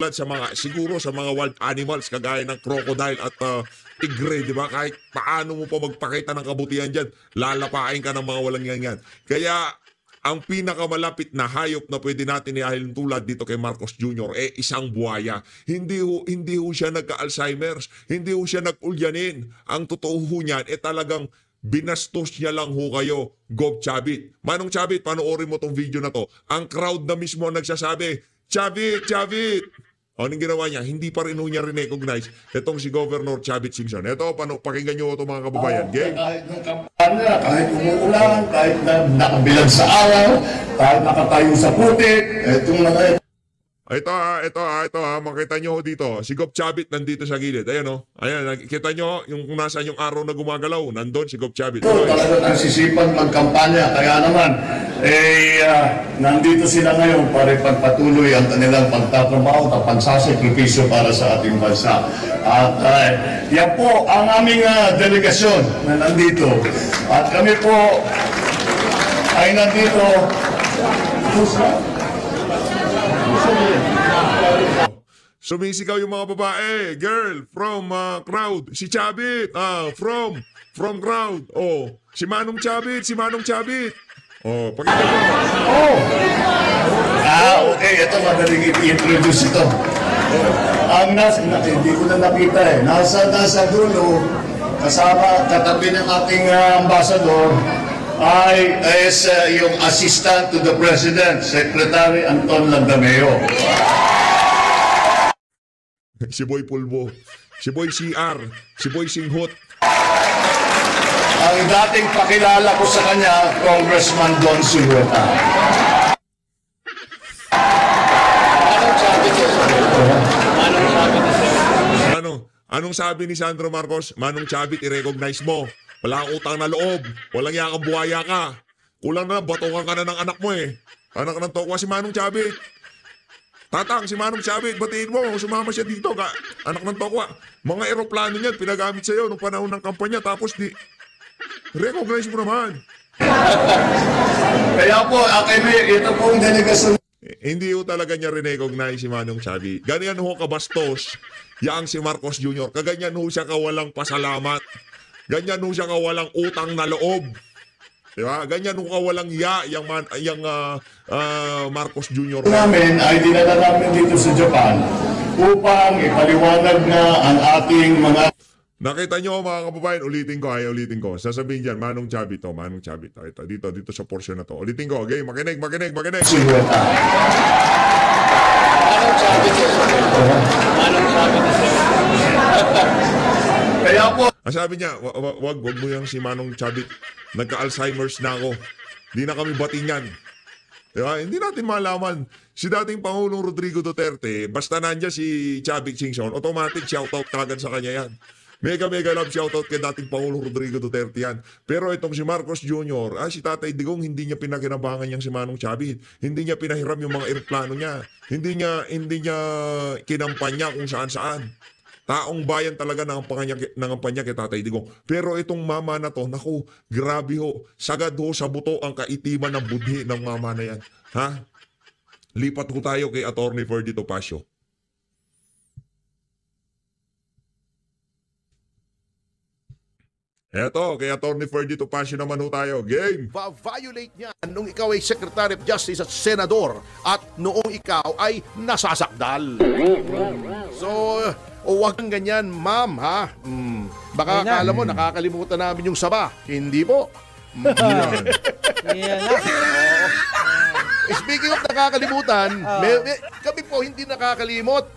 tulad sa mga, siguro sa mga wild animals, kagaya ng crocodile at tigre, di ba? Kahit paano mo pa magpakita ng kabutihan dyan, lalapain ka ng mga walang yan. Kaya, ang pinakamalapit na hayop na pwede natin iahil tulad dito kay Marcos Jr. Isang buhaya. Hindi ho siya nagka-Alzheimer's, hindi ho siya nag-ulyanin. Ang totoo ho niyan, talagang binastos niya lang ho kayo, Gov Chavit. Manong Chavit, panoorin mo tong video na to. Ang crowd na mismo ang nagsasabi, Chavit, Chavit! O, anong ginawa niya? Hindi pa rin ho niya rin-recognize itong si Governor Chavit Singson. Ito, pakinggan niyo ito mga kababayan. Game. Kahit ng kampanya, kahit umuulan, kahit nakabilag sa araw, kahit nakatayo sa putik, itong mga Ito makita nyo dito. Si Gov Chavit nandito sa gilid. Ayan o. Ayan, nakikita nyo yung kung nasaan yung araw na gumagalaw. Nandun si Gov Chavit. talaga nagsisipag magkampanya. Kaya naman, nandito sila ngayon para ipagpatuloy ang kanilang pagtatrabaho at pagsasakripisyo para sa ating bansa. At yan po ang aming delegasyon na nandito. At kami po ay nandito Sumisigaw yung mga babae. Girl, from crowd. Si Chavit, from crowd. Oh, si Manong Chavit. Oh, pakita mo. okay. Ito, madaling i-introduce ito. Hindi ko na nakita Nasa dulo, kasama, katabi ng ating ambassador, is yung assistant to the President, Secretary Anton Landameo. Si Boy Pulbo. Si Boy CR. Si Boy Singhot. Ang dating pakilala ko sa kanya, Congressman Don Silueta. Anong sabi ni Sandro Marcos? Manong Chavit, i-recognize mo. Wala kang utang na loob. Walang yakang buhaya ka. Kulang na, batongan ka na ng anak mo Anak ng tokwa si Manong Chavit. Tatang, si Manong Chavit, batiin mo. Sumama siya dito. Anak ng tokwa. Mga eroplano niyan, pinagamit sa'yo nung panahon ng kampanya. Tapos recognize mo naman. Kaya po, ito pong delegasyon. Hindi ho talaga niya rin-recognize si Manong Chavit. Ganyan ho kabastos. Yang si Marcos Jr. Kaganyan ho siya kawalang pasalamat. Ganyan ho siya kawalang utang na loob. Diba? Ganyan ho kawalang yung Marcos Jr. Namin ay dinala namin dito sa Japan upang ipaliwanag na ang ating mga... Nakita nyo mga kababayan, ulitin ko. Sasabihin dyan, Manong Chavit to. Ito, dito sa portion na to. Ulitin ko, okay? Makinig. Silueta. Manong Chavit. Kaya po, sabi niya, wag mo yung si Manong Chavit. Nagka-Alzheimer's na ako. Hindi na kami batingan. Diba? Hindi natin malaman. Si dating Pangulong Rodrigo Duterte, basta nandiyan si Chavit Singson, automatic shoutout kagad sa kanya yan. Mega love shoutout kay dating Pangulong Rodrigo Duterte yan. Pero itong si Marcos Jr., si Tatay Digong, hindi niya pinakinabangan yung si Manong Chavit. Hindi niya pinahiram yung mga eroplano niya. Hindi niya kinampanya kung saan-saan. Taong bayan talaga nangampanya kay Tatay Digong. Pero itong mama na to, naku, grabe ho. Sagad ho sa buto ang kaitiman ng budhi ng mama na yan. Ha? Lipat ho tayo kay Attorney Ferdy Topacio. Eto, kay Attorney Ferdy Topacio naman ho tayo. Game! Va-violate niya nung ikaw ay Secretary of Justice at Senador at noong ikaw ay nasasakdal. So, huwag kang ganyan, ma'am, ha? Baka akala mo, nakakalimutan namin yung saba. Hindi po. Speaking of nakakalimutan, kami po hindi nakakalimot.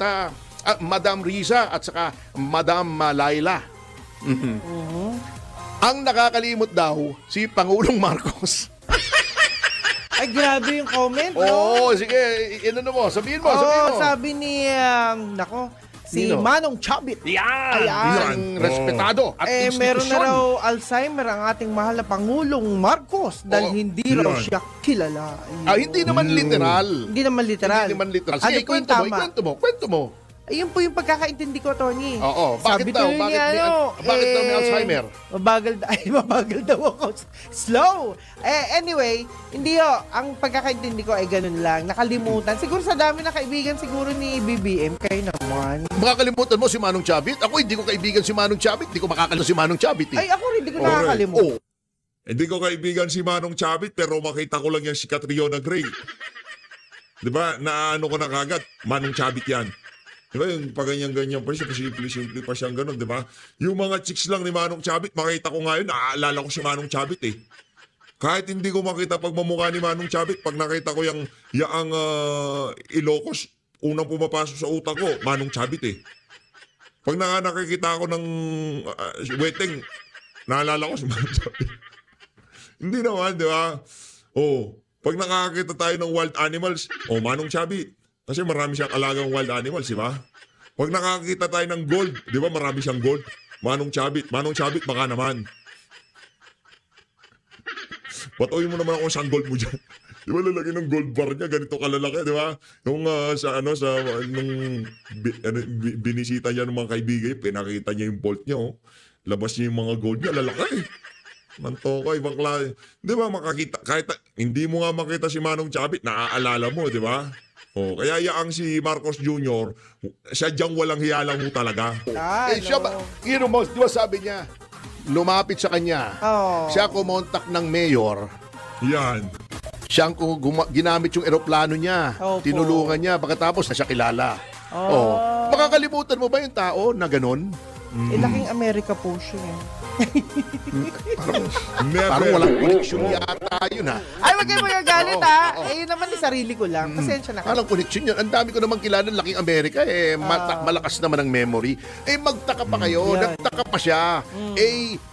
Madam Riza at saka Madam Laila. Ang nakakalimot daw, si Pangulong Marcos. Ay, grabe yung comment, no? Oo, sige, sabihin mo. Sabi ni, si Nino? Manong Chavit. Yan! Ayan. Respetado at Meron institusyon. na raw Alzheimer ang ating mahal na Pangulong Marcos dahil hindi raw Yan. siya kilala. Hindi naman literal. Hindi naman literal. Hindi naman literal. Ano Sige, po yung kwento tama? mo. Ayun po yung pagkakaintindi ko, Tony. Oo. Bakit Sabi daw? tuloy ni Bakit daw may Alzheimer? Mabagal daw ako. Slow. Anyway, hindi ang pagkakaintindi ko ay ganun lang. Nakalimutan. Siguro sa dami na kaibigan siguro ni BBM. Kayo naman. Makakalimutan mo si Manong Chavit? Ako hindi ko kaibigan si Manong Chavit. Hindi ko makakalimutan si Manong Chavit. Ay, ako rin. Hindi ko Alright. nakakalimutan. Hindi ko kaibigan si Manong Chavit pero makita ko lang yan si Catriona Gray. Di ba? Naano ko na kagad. Manong Chavit yan. Di ba? Yung paganyan-ganyan pa siya. Simple pa siyang ganun. Di ba? Yung mga chicks lang ni Manong Chavit, makita ko ngayon, naaalala ko si Manong Chavit eh. Kahit hindi ko makita pagmamukha ni Manong Chavit, pag nakita ko yung Ilocos, unang pumapasok sa utak ko, Manong Chavit eh. Pag nakikita ako ng wedding, naalala ko si Manong Chavit. Hindi naman, di ba? Pag nakakita tayo ng wild animals, Manong Chavit. Kasi marami siyang alagang wild animals, di ba? Pag nakakita tayo ng gold, di ba marami siyang gold? Manong Chavit, baka naman. Patuloy mo naman ako sa gold mo dyan. Di ba lalaki ng gold bar niya, ganito kalalaki, di ba? Yung nung binisita niya ng mga kaibigan, pinakita niya yung bolt niya, labas niya yung mga gold niya, lalaki. Mantokoy, bakla. Di ba makakita, kahit hindi mo nga makita si Manong Chavit, naaalala mo, di ba? Kaya yaang si Marcos Jr., sadyang walang hiya lang mo talaga. Siya ba, di ba sabi niya, lumapit sa kanya. Siya kumontak ng mayor. Yan. Siya ang ginamit yung eroplano niya. Opo. Tinulungan niya, pagkatapos na siya kilala. Makakalimutan mo ba yung tao na ganun? Laking Amerika po siya. Parang walang connection yata yun ha. Ay, wag kayo magagalit ha. Yun naman yung sarili ko lang. Pasensya na kayo. Parang connection yun. Ang dami ko naman kilala ng laking Amerika malakas naman ang memory. Magtaka pa kayo. Nagtaka pa siya.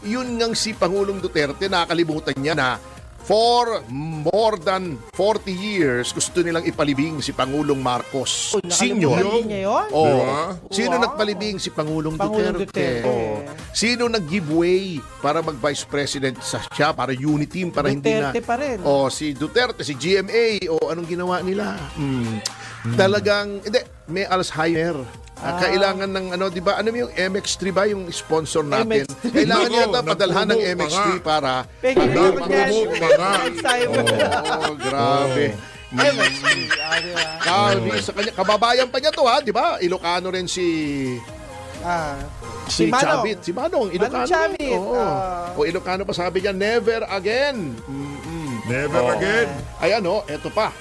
Yun ngang si Pangulong Duterte, nakakalimutan niya na for more than 40 years, gusto nilang ipalibing si Pangulong Marcos Sr. Nakalimutan niya yun? Diba? Sino Wow. nagpalibing? Si Pangulong Pangulong Duterte. Duterte. Sino nag-giveaway para mag-vice president siya, para unity team, para hindi na... Duterte pa rin. Si Duterte, si GMA, anong ginawa nila? Talagang, hindi, may Alzheimer. Kailangan ng di ba? Ano yung MX3 ba yung sponsor natin? MX3. Kailangan Nako, yata padalhan ng nagpromote MX3 pa nga. para Pengin ako dyan. Nagpromote pa nga. grabe. Sa kanya, kababayan pa niya to ha, di ba? Ilocano rin si Si Manong. Chavit. Si Manong, Ilocano. Manong Chavit. O Ilocano pa sabi niya, never again. Never again. Ayan eto pa.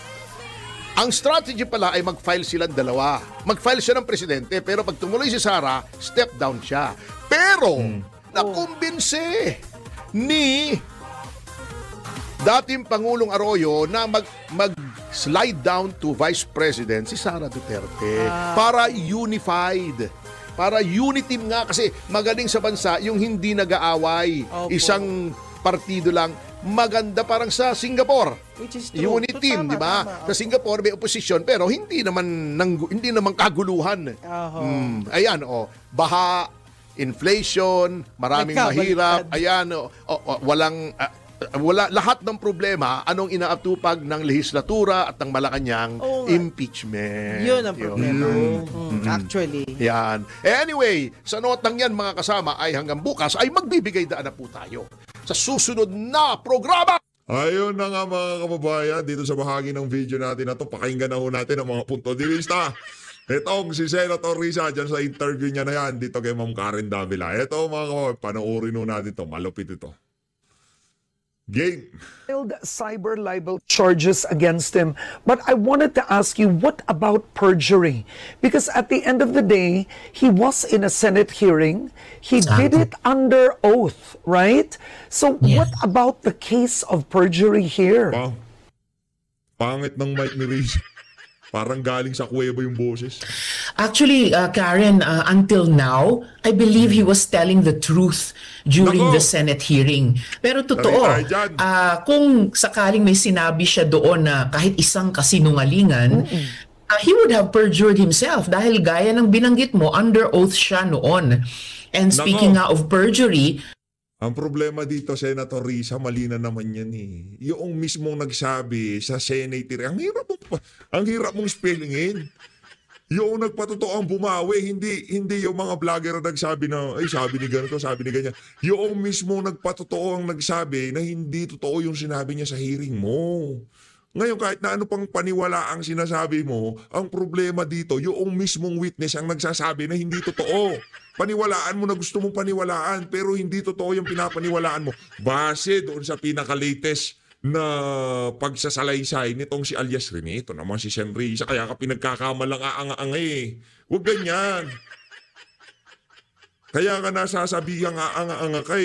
Ang strategy pala ay mag-file silang dalawa. Mag-file siya ng presidente, pero pag tumuloy si Sara, step down siya. Pero, nakumbinse ni dating Pangulong Arroyo na mag-slide down to Vice President si Sara Duterte para unified. Para unity nga kasi magaling sa bansa yung hindi nag-aaway. Opo. Isang partido lang. Maganda parang sa Singapore. Which is true. Unity team, Tama, di ba? tama. Sa Singapore may opposition pero hindi naman kaguluhan. Ayan, baha, inflation, maraming mahirap. Nagkabaliktad. Ayan, wala lahat ng problema anong inaatupag ng lehislatura at ng Malacanang Oo nga. impeachment. Yun ang problema. Actually. Yan. Anyway, sa notang yan mga kasama ay hanggang bukas ay magbibigay daan na po tayo sa susunod na programa. Ayun na nga mga kababayan, dito sa bahagi ng video natin na to, pakinggan na ho natin ang mga punto de vista. Itong si Senator Risa dyan sa interview niya na yan dito kay Ma'am Karen Davila. Ito mga kababayan, panoorin ho natin to, malupit ito. Game. Filed cyber libel charges against him. But I wanted to ask you, what about perjury? Because at the end of the day, he was in a Senate hearing. He did it under oath, right? So what about the case of perjury here? Pangit ng mic ni Risa. Parang galing sa kuweba yung boses. Actually, Karen, until now, I believe he was telling the truth during Nako. the Senate hearing. Pero totoo, Tayo dyan. kung sakaling may sinabi siya doon na kahit isang kasinungalingan, he would have perjured himself dahil gaya ng binanggit mo, under oath siya noon. And speaking nga of perjury, Ang problema dito, Senator Risa, mali na naman yan eh. Yung mismong nagsabi sa Senate, ang hirap mong spellingin. Yung nagpatotoo ang bumawi, hindi yung mga vlogger na nagsabi na, ay sabi ni ganito, sabi ni ganyan. Yung mismo nagpatotoo ang nagsabi na hindi totoo yung sinabi niya sa hearing mo. Ngayon, kahit na ano pang paniwala ang sinasabi mo, ang problema dito, yung mismong witness ang nagsasabi na hindi totoo. Paniwalaan mo na gusto mong paniwalaan, pero hindi totoo yung pinapaniwalaan mo. Base doon sa pinaka-latest na pagsasalaysay nitong si alias Rene. Ito naman si Senrisa, kaya ka pinagkakamalang aanga-anga. Huwag ganyan. Kaya ka nasasabihan aanga-anga ka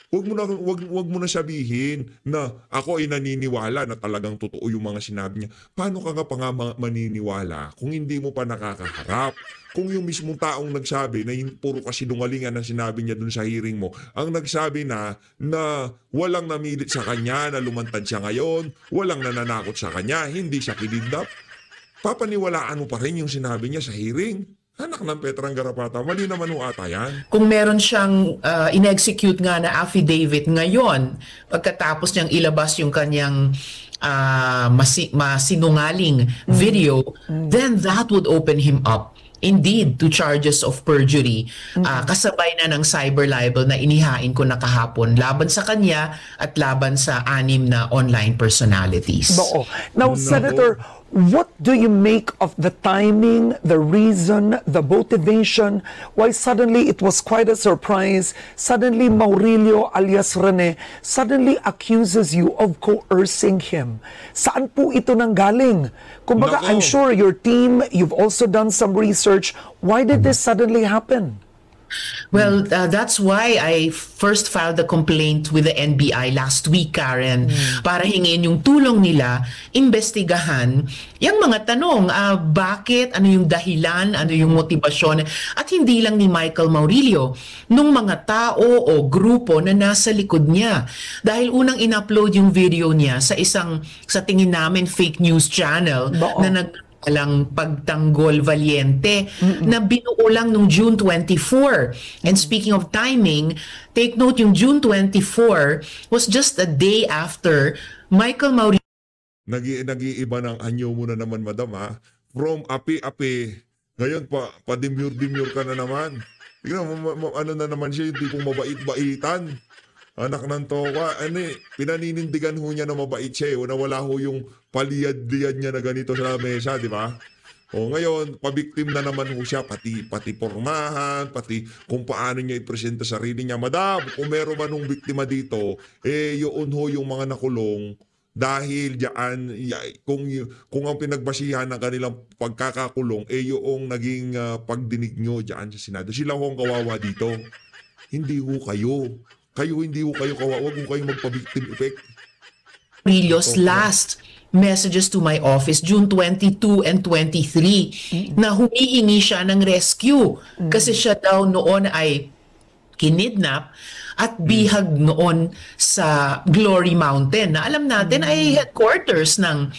Huwag mo na sabihin na ako ay naniniwala na talagang totoo yung mga sinabi niya. Paano ka pa nga maniniwala kung hindi mo pa nakakaharap? Kung yung mismong taong nagsabi na puro kasinungalingan ang sinabi niya dun sa hearing mo, ang nagsabi na walang namilit sa kanya, na lumantad siya ngayon, walang nananakot sa kanya, hindi siya kinidnap, papaniwalaan mo pa rin yung sinabi niya sa hearing? Anak ng Petrang Garapata, mali naman ho ata yan. Kung meron siyang in-execute nga na affidavit ngayon, pagkatapos niyang ilabas yung kanyang masinungaling video, then that would open him up indeed to charges of perjury. Kasabay na ng cyber libel na inihain ko na kahapon laban sa kanya at laban sa 6 na online personalities. Oo. Now, Senator, what do you make of the timing, the reason, the motivation? Why suddenly it was quite a surprise? Suddenly Maurilio alias Rene suddenly accuses you of coercing him. Saan po ito nanggaling? Kumbaga, Nako. I'm sure your team, you've also done some research. Why did this suddenly happen? Well, that's why I first filed the complaint with the NBI last week, Karen, para hingin yung tulong nila, imbestigahan yung mga tanong, bakit, ano yung dahilan, ano yung motibasyon, at hindi lang ni Michael Maurilio, nung mga tao o grupo na nasa likod niya. Dahil unang in-upload yung video niya sa sa tingin namin, fake news channel na lang Pagtanggol Valiente na binuo lang nung June 24. And speaking of timing, take note yung June 24 was just a day after Michael Maurilio. Nag-iiba ng anyo mo na naman, madam, ha? From api-api, ngayon pa-demure-demure ka na naman. Tignan mo, ano na naman siya, yung tipong mabait-baitan. Anak ng toka, pinaninindigan ho niya na mabait siya na wala ho yung paliyad-liyad niya na ganito sa mesa, di ba? O ngayon, pabiktim na naman ho siya, pati pormahan, pati kung paano niya ipresenta sarili niya. Madam, kung meron man nung biktima dito, yun ho yung mga nakulong dahil diyan, kung ang pinagbasihan ng kanilang pagkakakulong, yung naging pagdinig nyo diyan sa Senado. Sila ho ang kawawa dito. Hindi ho kayo. Hindi ho kayo kawawa, huwag ho kayong magpa-victim effect. Maurillio's last messages to my office, June 22 and 23, na humihingi siya ng rescue kasi siya daw noon ay kinidnap at bihag noon sa Glory Mountain na alam natin ay headquarters ng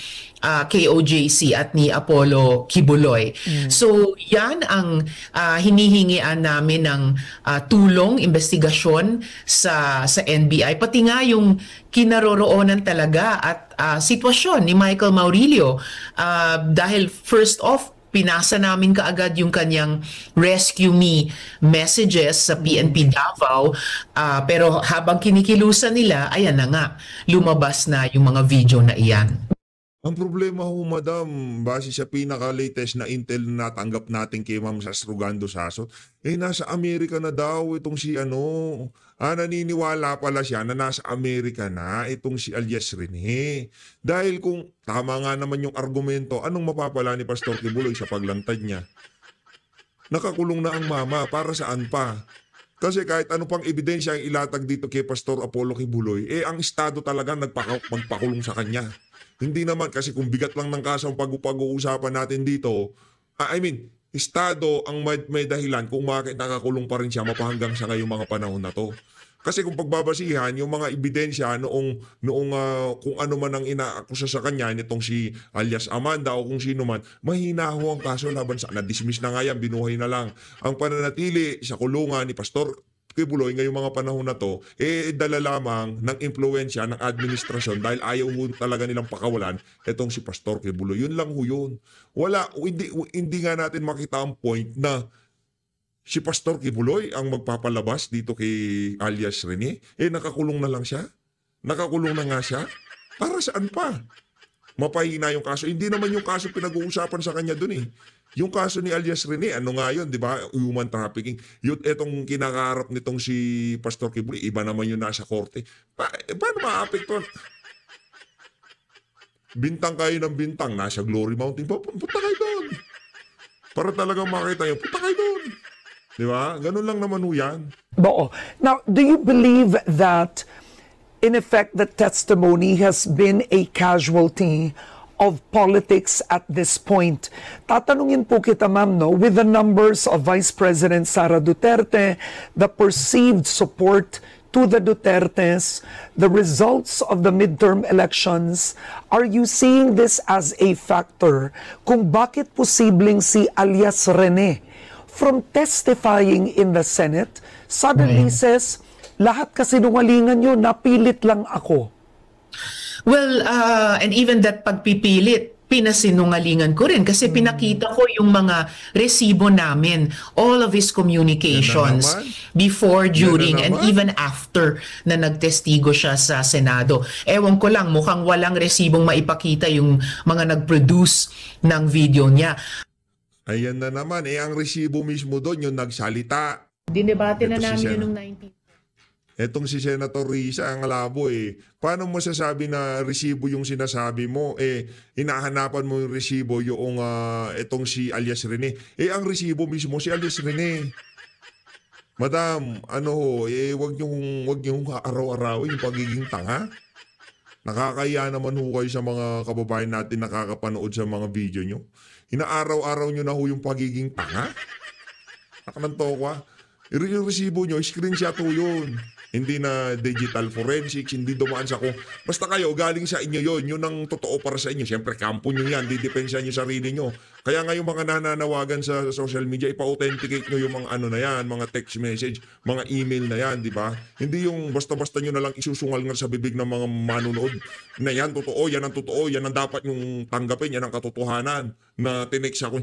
KOJC at ni Apollo Kibuloy. So yan ang hinihingian namin ng tulong, investigasyon sa NBI. Pati nga yung kinaroroonan talaga at sitwasyon ni Michael Maurilio. Dahil first off, pinasa namin kaagad yung kanyang rescue me messages sa PNP Davao. Pero habang kinikilusan nila, ayan na nga, lumabas na yung mga video na iyan. Ang problema ho, madam, base sa pinaka-latest na intel na natanggap natin kay Ma'am Sasrugando Sasot, nasa Amerika na daw itong si naniniwala pala siya na nasa Amerika na itong si alias Rene. Dahil kung tama nga naman yung argumento, anong mapapala ni Pastor Kibuloy sa paglantad niya? Nakakulong na ang mama, para saan pa? Kasi kahit ano pang ebidensya ang ilatag dito kay Pastor Apollo Kibuloy, ang Estado talaga magpakulong sa kanya. Hindi naman kasi kung bigat lang ng kaso ang pag-uusapan natin dito, Estado ang may dahilan kung bakit nakakulong pa rin siya mapahanggang sa ngayong mga panahon na to. Kasi kung pagbabasihan, yung mga ebidensya noong kung ano man ang inaakusa sa kanya, nitong si alias Amanda o kung sino man, mahina ho ang kaso laban sa na-dismiss na nga yan, binuhay na lang. Ang pananatili sa kulungan ni Pastor Kibuloy ngayong mga panahon na to, dala lamang ng impluensya ng administrasyon dahil ayaw ho talaga nilang pakawalan itong si Pastor Kibuloy. Yun lang ho yun. Hindi nga natin makita ang point na si Pastor Kibuloy ang magpapalabas dito kay alias Rene. Nakakulong na lang siya. Nakakulong na nga siya. Para saan pa? Mapahina yung kaso. Hindi naman yung kaso pinag-uusapan sa kanya dun eh. Yung kaso ni alias Rene, ano nga yun, di ba? Human trafficking. Yun, etong kinakaharap nitong si Pastor Kibuloy, iba naman yung nasa korte. Paano maapektuhan? Bintang kayo ng bintang, nasa Glory Mountain. Punta kayo doon. Para talagang makita nyo, punta kayo doon. Di ba? Ganun lang naman ho yan. Oo. Now, do you believe that in effect the testimony has been a casualty of politics at this point? Tatanungin po kita, ma'am, no, with the numbers of Vice President Sara Duterte, the perceived support to the Dutertes, the results of the midterm elections, are you seeing this as a factor kung bakit posibleng si alias Rene, from testifying in the Senate, suddenly says, lahat kasinungalingan nyo, napilit lang ako? Well, and even that pagpipilit, pinasinungalingan ko rin kasi pinakita ko yung mga resibo namin, all of his communications before, during, and even after na nagtestigo siya sa Senado. Ewan ko lang, mukhang walang resibong maipakita yung mga nag-produce ng video niya. Ayan na naman. Ang resibo mismo doon, yung nagsalita. Dinebate na Ito si namin Sen. yun nung 19. Etong si Senator Risa, ang labo eh. Paano mo sasabi na resibo yung sinasabi mo? Hinahanapan mo yung resibo yung etong si alias Rene. Ang resibo mismo si alias Rene. Madam, wag niyong araw-arawin yung pagiging tanga. Nakakaya naman ho kayo sa mga kababayan natin nakakapanood sa mga video nyo. Inaaraw-araw nyo na ho yung pagiging tanga. Nakananto ko yung resibo nyo, screenshot ho yun. Hindi na digital forensics, hindi dumaan sa basta kayo, galing sa inyo yun. Yun ang totoo para sa inyo. Siyempre, kampo nyo yan. Didepensa nyo sarili nyo. Kaya nga yung mga nananawagan sa social media, ipa-authenticate nyo yung mga na yan, mga text message, mga email na yan, di ba? Hindi yung basta-basta nyo na lang isusungal nga sa bibig ng mga manunood na yan, totoo, yan ang totoo, yan ang dapat yung tanggapin, yan ang katotohanan na tinext ako.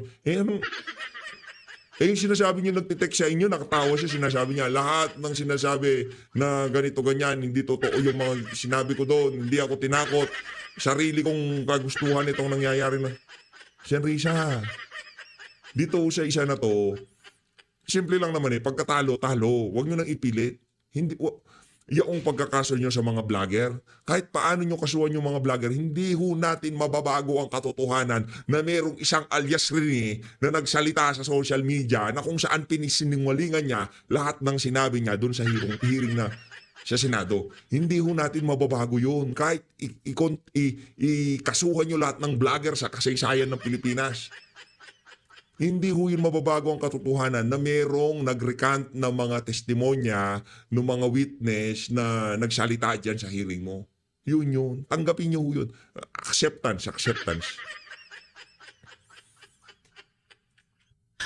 Yung sinasabi niyo nagtitext sa inyo, nakatawa siya, sinasabi niya, lahat ng sinasabi na ganito, ganyan, hindi totoo yung mga sinabi ko doon, hindi ako tinakot, sarili kong kagustuhan itong nangyayari na. Sen Risa, dito sa isa na to, simple lang naman pagkatalo, talo, huwag nyo nang ipilit. Yung pagkakaso nyo sa mga vlogger, kahit paano nyo kasuhan yung mga vlogger, hindi ho natin mababago ang katotohanan na merong isang alias Rene na nagsalita sa social media na kung saan pinisinungalingan niya lahat ng sinabi niya doon sa hearing na sa Senado. Hindi ho natin mababago yun. Kahit ikasuhan nyo lahat ng vlogger sa kasaysayan ng Pilipinas. Hindi ho yun mababago ang katotohanan na merong nag-recant ng mga testimonya ng mga witness na nagsalita dyan sa hearing mo. Yun. Tanggapin nyo ho yun. Acceptance.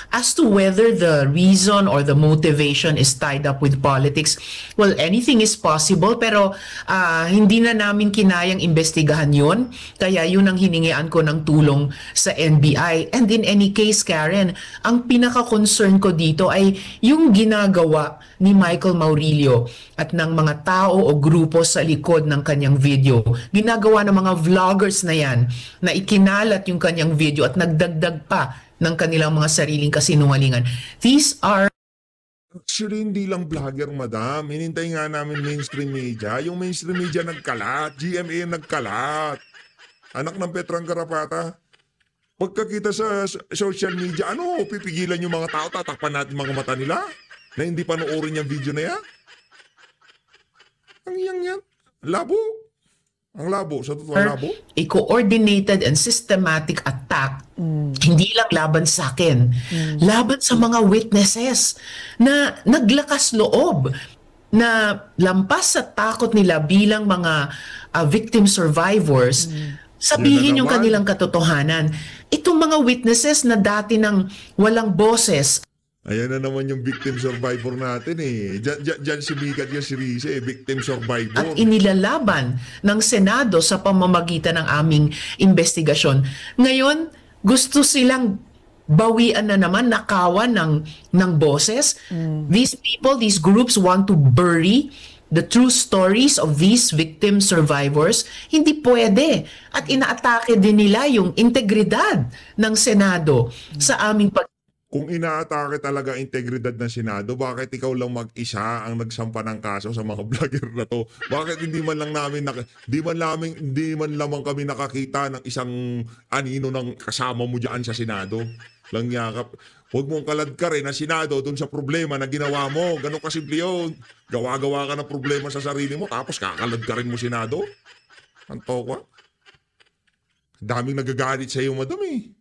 As to whether the reason or the motivation is tied up with politics, well, anything is possible, pero hindi na namin kinayang investigahan yun. Kaya yun ang hiningian ko ng tulong sa NBI. And in any case, Karen, ang pinaka-concern ko dito ay yung ginagawa ni Michael Maurilio at ng mga tao o grupo sa likod ng kanyang video. Ginagawa ng mga vloggers na yan na ikinalat yung kanyang video at nagdagdag pa ng kanilang mga sariling kasinungalingan. These are... Actually, hindi lang vlogger, madam. Hinintay nga namin mainstream media. Yung mainstream media nagkalat. GMA nagkalat. Anak ng Petrang Garapata. Pagkakita sa social media, pipigilan yung mga tao, tatakpan natin mga mata nila na hindi panoorin yung video na yan. Ang yan. Labo. Ang labo, sa totoo labo. A coordinated and systematic attack, hindi lang laban sa akin, laban sa mga witnesses na naglakas loob, na lampas sa takot nila bilang mga victim survivors, sabihin yung kanilang katotohanan. Itong mga witnesses na dati nang walang boses, Ayan na naman yung victim survivor natin eh. Diyan sumikat yung si Risa eh, victim survivor. At inilalaban ng Senado sa pamamagitan ng aming investigasyon. Ngayon, gusto silang bawian na naman, nakawan ng boses. These people, these groups want to bury the true stories of these victim survivors. Hindi pwede. At inaatake din nila yung integridad ng Senado sa aming Kung inaatake talaga integridad ng Senado, bakit ikaw lang mag-isa ang nagsampa ng kaso sa mga vlogger na to? Bakit hindi man lamang kami nakakita ng isang anino ng kasama mo diyan sa Senado? Lang yakap. Huwag mong kaladkar ng Senado doon sa problema na ginawa mo. Ganun kasimple yun. Gawa-gawa ka ng problema sa sarili mo tapos kakaladkarin mo Senado? Anto ko? Daming nagagalit sa iyo, madam eh.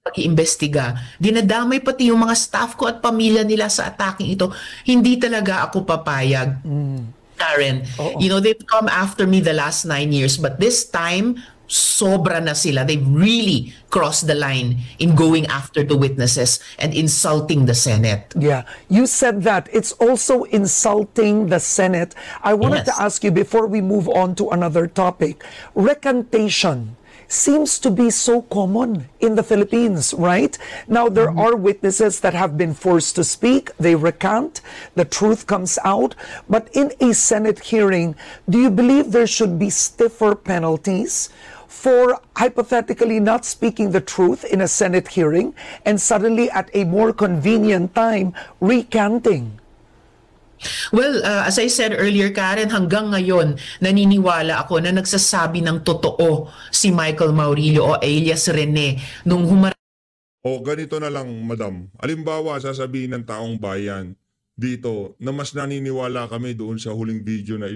pag-iimbestiga. Dinadamay pati yung mga staff ko at pamilya nila sa ataking ito. Hindi talaga ako papayag. Karen, you know, they've come after me the last 9 years, but this time, sobra na sila. They've really crossed the line in going after the witnesses and insulting the Senate. Yeah, you said that. It's also insulting the Senate. I wanted to ask you before we move on to another topic. Recantation seems to be so common in the Philippines, right? Now, there are witnesses that have been forced to speak. They recant. The truth comes out. But in a Senate hearing, do you believe there should be stiffer penalties for hypothetically not speaking the truth in a Senate hearing and suddenly at a more convenient time recanting? Well, as I said earlier, Karen, hanggang ngayon, naniniwala ako na nagsasabi ng totoo si Michael Maurilio o alias Rene nung O ganito na lang, madam. Alimbawa, sasabihin ng taong bayan dito na mas naniniwala kami doon sa huling video na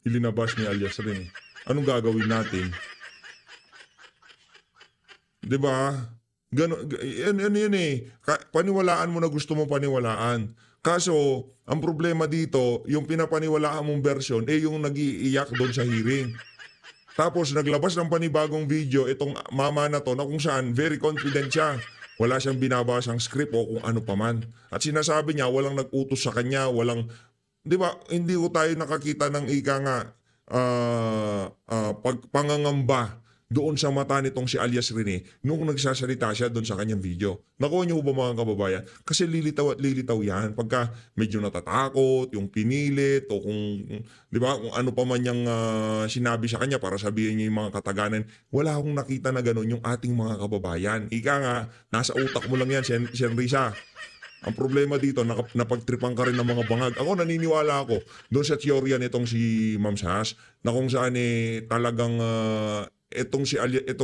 ilinabas ni alias Rene. Anong gagawin natin? Diba? Yan eh. Paniwalaan mo na gusto mo paniwalaan. Kaso, ang problema dito, yung pinapaniwalaan mong version, yung nag-iiyak doon sa hearing. Tapos, naglabas ng panibagong video, itong mama na to, na kung saan, very confident siya. Wala siyang binabasang script o kung ano paman. At sinasabi niya, walang nag-utos sa kanya, walang, di ba, hindi ko tayo nakakita ng ika nga, pangangamba doon sa mata nitong si alias Rene nung nagsasalita siya doon sa kanyang video. Nakuha niyo ba mga kababayan? Kasi lilitaw at lilitaw yan pagka medyo natatakot, yung pinilit o kung, di ba, kung ano pa man yung sinabi sa kanya para sabihin niya yung mga kataganan. Wala akong nakita na gano'n yung ating mga kababayan. Ika nga, nasa utak mo lang yan, Sen Risa. Ang problema dito, napagtripan ka rin ng mga bangag. Ako, naniniwala ako doon sa teorya nitong si Ma'am Sas na kung saan talagang itong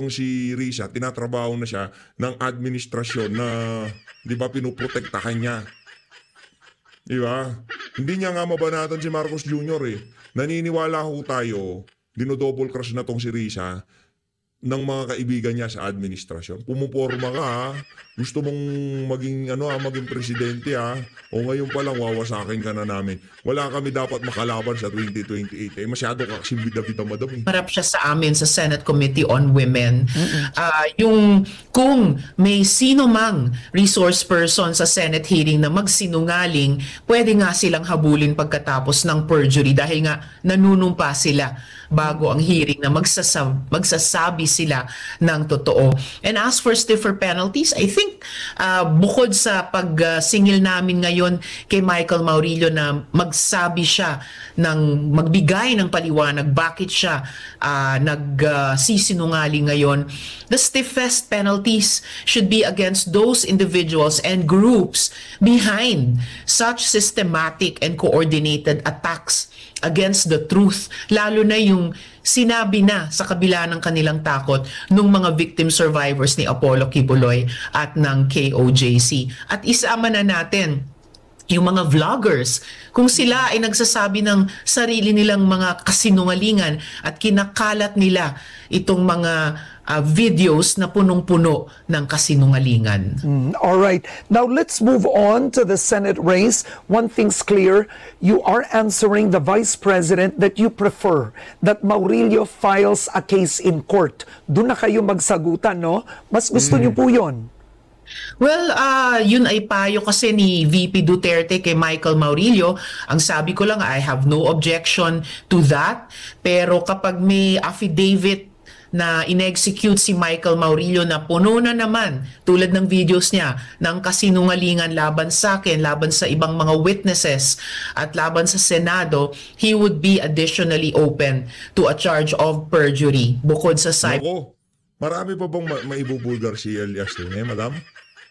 si Risa, tinatrabaho na siya ng administrasyon na, di ba, pinuprotektahan niya. Di ba? Hindi niya nga mabanatan si Marcos Jr. eh. Naniniwala ho tayo, dinodouble cross na tong si Risa ng mga kaibigan niya sa administrasyon. Pumuporma ka ha. Gusto mong maging maging presidente ha. O ngayon pa lang wawasakin ka na namin. Wala kami dapat makalaban sa 2028. Masyado ka kasing bida-bida, madam eh. Marap siya sa amin sa Senate Committee on Women. Yung kung may sino mang resource person sa Senate hearing na magsinungaling, pwede nga silang habulin pagkatapos ng perjury dahil nga nanunumpa sila bago ang hearing na magsasabi sila ng totoo. And as for stiffer penalties, I think bukod sa pagsingil namin ngayon kay Michael Maurilio na magsabi siya magbigay ng paliwanag bakit siya nagsisinungaling ngayon, the stiffest penalties should be against those individuals and groups behind such systematic and coordinated attacks against the truth, lalo na yung sinabi na sa kabila ng kanilang takot ng mga victim survivors ni Apollo Kibuloy at ng KOJC. At isama na natin yung mga vloggers, kung sila ay nagsasabi ng sarili nilang mga kasinungalingan at kinakalat nila itong mga videos na punong-puno ng kasinungalingan. All right. Now let's move on to the Senate race. One thing's clear. You are answering the Vice President that you prefer that Maurilio files a case in court. Doon na kayo magsagutan, no? Mas gusto niyo po yun. Well, yun ay payo kasi ni VP Duterte kay Michael Maurilio. Ang sabi ko lang, I have no objection to that. Pero kapag may affidavit na in-execute si Michael Maurilio na puno na naman, tulad ng videos niya, ng kasinungalingan laban sa akin, laban sa ibang mga witnesses, at laban sa Senado, he would be additionally open to a charge of perjury bukod sa cyber. Ako, marami pa bang maibubulgar si Elias madam?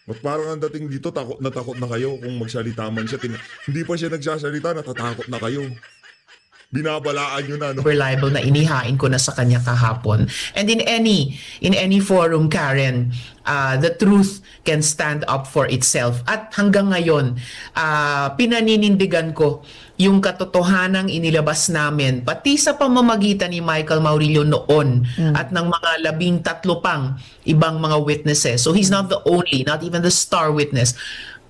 Ba't parang ang dating dito, takot na kayo kung magsalita man siya. Hindi pa siya nagsasalita, natatakot na kayo. Binabalaan nyo na, no? Reliable na inihain ko na sa kanya kahapon. And in any forum, Karen, the truth can stand up for itself. At hanggang ngayon, pinaninindigan ko yung katotohanang inilabas namin, pati sa pamamagitan ni Michael Maurilio noon at ng mga 13 pang ibang mga witnesses. So he's not the only, not even the star witness.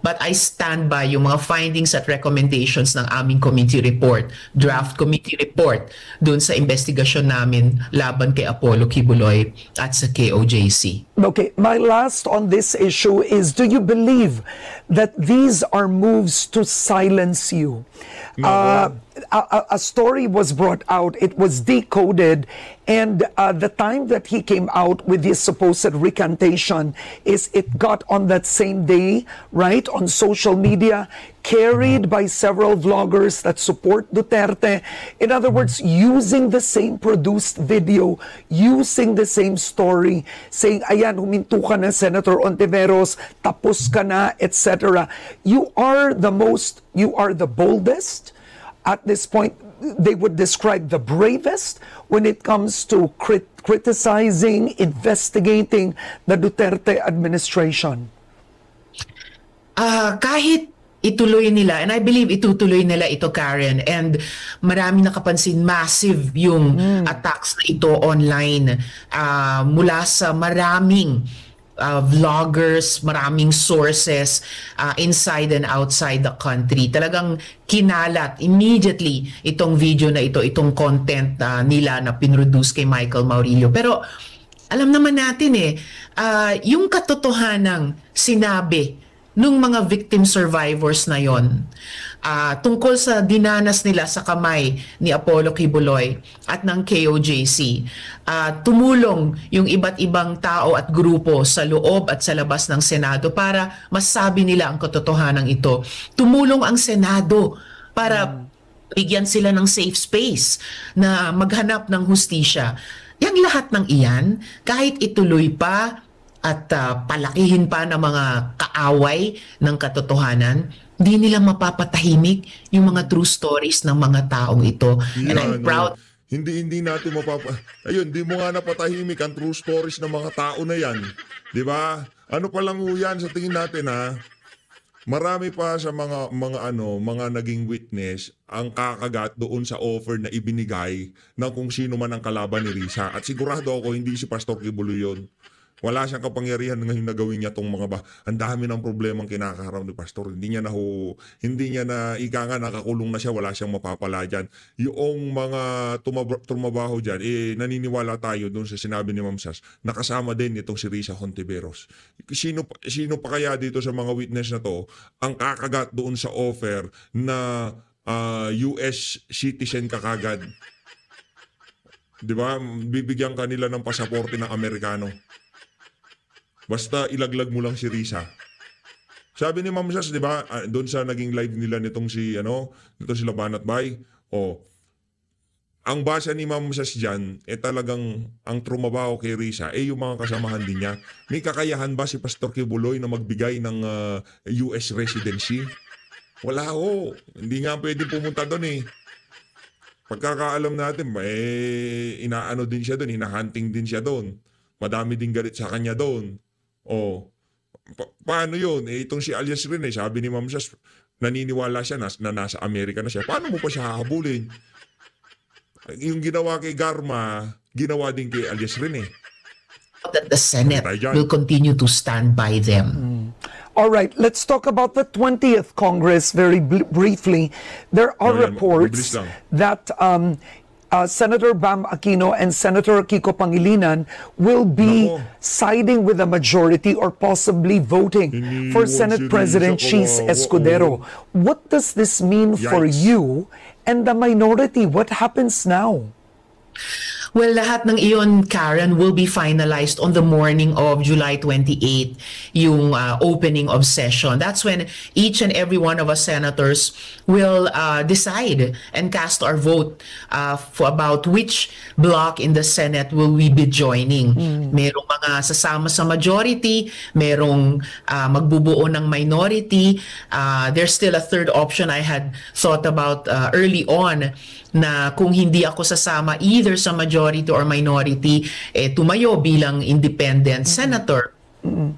But I stand by yung mga findings at recommendations ng aming committee report, draft committee report, dun sa investigasyon namin laban kay Apollo Kibuloy at sa KOJC. Okay, my last on this issue is, do you believe that these are moves to silence you? No. A story was brought out, it was decoded, and the time that he came out with his supposed recantation is it got on that same day, right, on social media, carried by several vloggers that support Duterte. In other words, using the same produced video, using the same story, saying, ayan, huminto ka na, Senator Ontiveros, tapos ka na, etc. You are the boldest. At this point, they would describe the bravest when it comes to criticizing, investigating the Duterte administration. Kahit ituloy nila, and I believe itutuloy nila ito, Karen, and marami nakapansin, massive yung attacks na ito online mula sa maraming vloggers, maraming sources inside and outside the country. Talagang kinalat immediately itong video na ito, itong content nila na pinroduce kay Michael Maurilio. Pero alam naman natin yung katotohanang sinabi nung mga victim survivors na yon, tungkol sa dinanas nila sa kamay ni Apollo Kibuloy at ng KOJC. Tumulong yung iba't ibang tao at grupo sa loob at sa labas ng Senado para masabi nila ang katotohanan ito. Tumulong ang Senado para bigyan sila ng safe space na maghanap ng hustisya. Yang lahat ng iyan, kahit ituloy pa at palakihin pa ng mga kaaway ng katotohanan, di nila mapapatahimik yung mga true stories ng mga taong ito. And I'm proud. Hindi natin Ayun, di mo nga napatahimik ang true stories ng mga tao na yan. Di ba? Ano pa lang yan sa tingin natin, ha? Marami pa sa mga naging witness ang kakagat doon sa offer na ibinigay ng kung sino man ang kalaban ni Risa. At sigurado ako hindi si Pastor Kibuloy yun. Wala siyang kapangyarihan ngayon na gawin niya tong mga ang dami ng problemang kinakaharap ni Pastor. Hindi niya na ika nga nakakulong na siya, wala siyang mapapala dyan. Yung mga tumabaho dyan, naniniwala tayo doon sa sinabi ni Ma'am Sas, nakasama din itong si Risa Hontiveros. Sino pa kaya dito sa mga witness na to ang kakagat doon sa offer na US citizen ka kagad? Di ba? Bibigyan kanila ng pasaporte ng Amerikano. Basta ilaglag mo lang si Risa. Sabi ni Ma'am Sas, di ba, doon sa naging live nila nitong si Labanat Bay, ang basa ni Ma'am Sas dyan, talagang ang trumabaho kay Risa, yung mga kasamahan din niya. May kakayahan ba si Pastor Kibuloy na magbigay ng US residency? Wala ho. Hindi nga pwede pumunta doon Pagkakaalam natin, inaano din siya doon, hinahunting din siya doon. Madami din galit sa kanya doon. Paano yun? Itong si Alias rin sabi ni Ma'am Sas, naniniwala siya na nasa Amerika na siya. Paano mo pa siya hahabulin? Yung ginawa kay Garma, ginawa din kay Alias rin That the Senate will continue to stand by them. All right, let's talk about the 20th Congress very briefly. There are reports that Senator Bam Aquino and Senator Kiko Pangilinan will be Nako. siding with the majority or possibly voting for Iniwan Senate si President Risa, Cheese kawawa. Escudero. What does this mean for Yikes. you and the minority? What happens now? Well, lahat ng iyon, Karen, will be finalized on the morning of July 28, yung opening of session. That's when each and every one of us senators will decide and cast our vote for about which block in the Senate will we be joining. Merong mga sasama sa majority, merong magbubuo ng minority. There's still a third option I had thought about early on, na kung hindi ako sasama either sa majority or minority, tumayo bilang independent senator.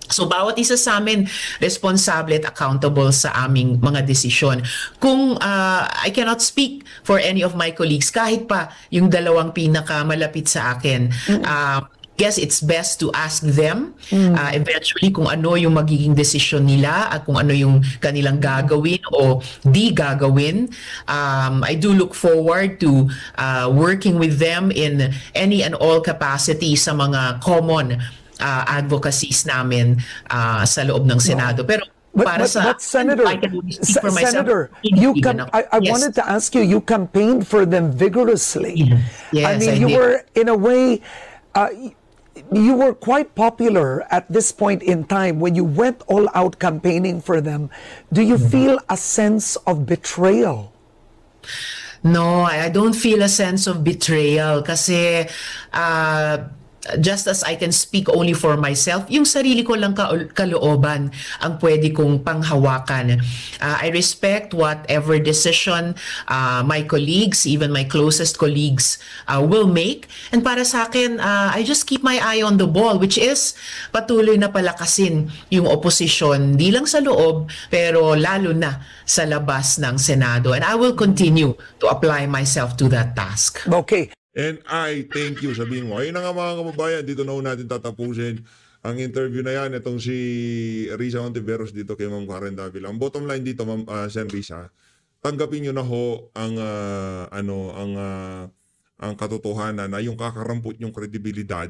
So bawat isa sa amin responsable at accountable sa aming mga desisyon. Kung I cannot speak for any of my colleagues, kahit pa yung dalawang pinakamalapit sa akin, guess it's best to ask them eventually kung ano yung magiging desisyon nila at kung ano yung kanilang gagawin o di gagawin. I do look forward to working with them in any and all capacity sa mga common advocacies namin sa loob ng Senado. Pero para But Senator, I can only speak for myself. Senator, I Yes. wanted to ask you, you campaigned for them vigorously. Yes, I mean, I you did. were, in a way, you were quite popular at this point in time when you went all out campaigning for them. Do you feel a sense of betrayal? No, I don't feel a sense of betrayal kasi just as I can speak only for myself, yung sarili ko lang kalooban ang pwede kong panghawakan. I respect whatever decision my colleagues, even my closest colleagues will make. And para sa akin, I just keep my eye on the ball, which is patuloy na palakasin yung opposition, di lang sa loob, pero lalo na sa labas ng Senado. And I will continue to apply myself to that task. Okay. And I thank you, sabihin mo. Ayun na nga mga kababayan, dito na ho natin tatapusin ang interview na yan. Itong si Risa Ontiveros dito kay Ma'am Karen Davila. Ang bottom line dito, Ma'am Sen Risa, tanggapin nyo na ho ang katotohanan na yung kakarampot yung kredibilidad